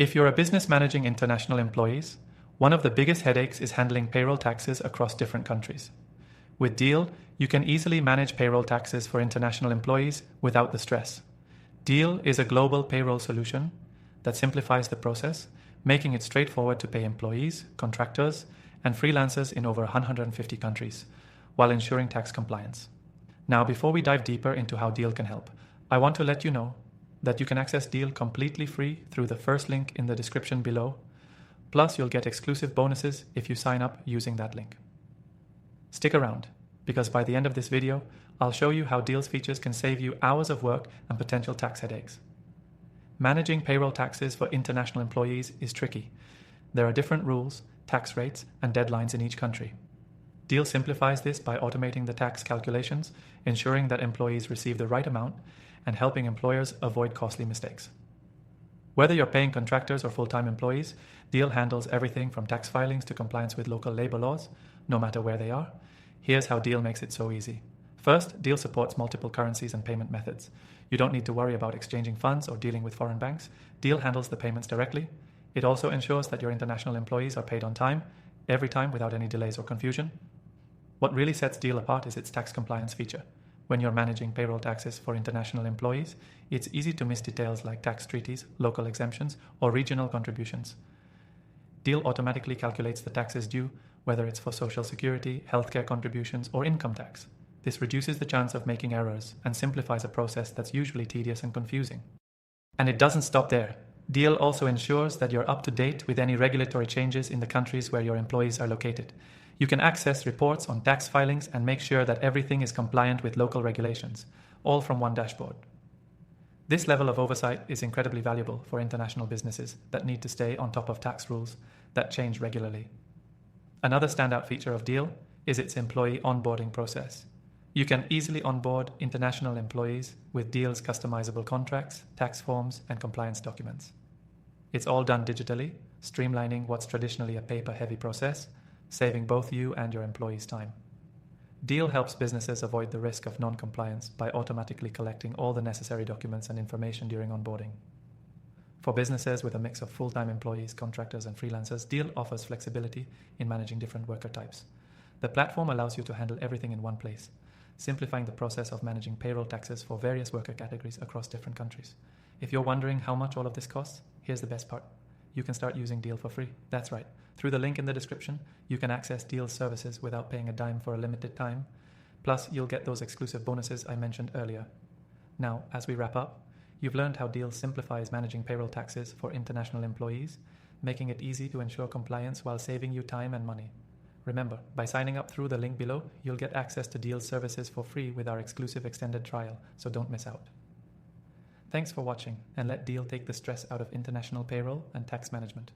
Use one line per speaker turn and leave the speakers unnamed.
If you're a business managing international employees, one of the biggest headaches is handling payroll taxes across different countries. With Deel, you can easily manage payroll taxes for international employees without the stress. Deel is a global payroll solution that simplifies the process, making it straightforward to pay employees, contractors, and freelancers in over 150 countries, while ensuring tax compliance. Now, before we dive deeper into how Deel can help, I want to let you know that you can access Deel completely free through the first link in the description below. Plus, you'll get exclusive bonuses if you sign up using that link. Stick around, because by the end of this video, I'll show you how Deel's features can save you hours of work and potential tax headaches. Managing payroll taxes for international employees is tricky. There are different rules, tax rates, and deadlines in each country. Deel simplifies this by automating the tax calculations, ensuring that employees receive the right amount, and helping employers avoid costly mistakes. Whether you're paying contractors or full-time employees, Deel handles everything from tax filings to compliance with local labor laws, no matter where they are. Here's how Deel makes it so easy. First, Deel supports multiple currencies and payment methods. You don't need to worry about exchanging funds or dealing with foreign banks. Deel handles the payments directly. It also ensures that your international employees are paid on time, every time without any delays or confusion. What really sets Deel apart is its tax compliance feature. When you're managing payroll taxes for international employees, it's easy to miss details like tax treaties, local exemptions, or regional contributions. Deel automatically calculates the taxes due, whether it's for Social Security, healthcare contributions, or income tax. This reduces the chance of making errors and simplifies a process that's usually tedious and confusing. And it doesn't stop there. Deel also ensures that you're up to date with any regulatory changes in the countries where your employees are located. You can access reports on tax filings and make sure that everything is compliant with local regulations, all from one dashboard. This level of oversight is incredibly valuable for international businesses that need to stay on top of tax rules that change regularly. Another standout feature of Deel is its employee onboarding process. You can easily onboard international employees with Deel's customizable contracts, tax forms, and compliance documents. It's all done digitally, streamlining what's traditionally a paper-heavy process, saving both you and your employees time. Deel helps businesses avoid the risk of non-compliance by automatically collecting all the necessary documents and information during onboarding. For businesses with a mix of full-time employees, contractors, and freelancers, Deel offers flexibility in managing different worker types. The platform allows you to handle everything in one place, simplifying the process of managing payroll taxes for various worker categories across different countries. If you're wondering how much all of this costs, here's the best part. You can start using Deel for free. That's right. Through the link in the description, you can access Deel's services without paying a dime for a limited time. Plus, you'll get those exclusive bonuses I mentioned earlier. Now, as we wrap up, you've learned how Deel simplifies managing payroll taxes for international employees, making it easy to ensure compliance while saving you time and money. Remember, by signing up through the link below, you'll get access to Deel's services for free with our exclusive extended trial, so don't miss out. Thanks for watching, and let Deel take the stress out of international payroll and tax management.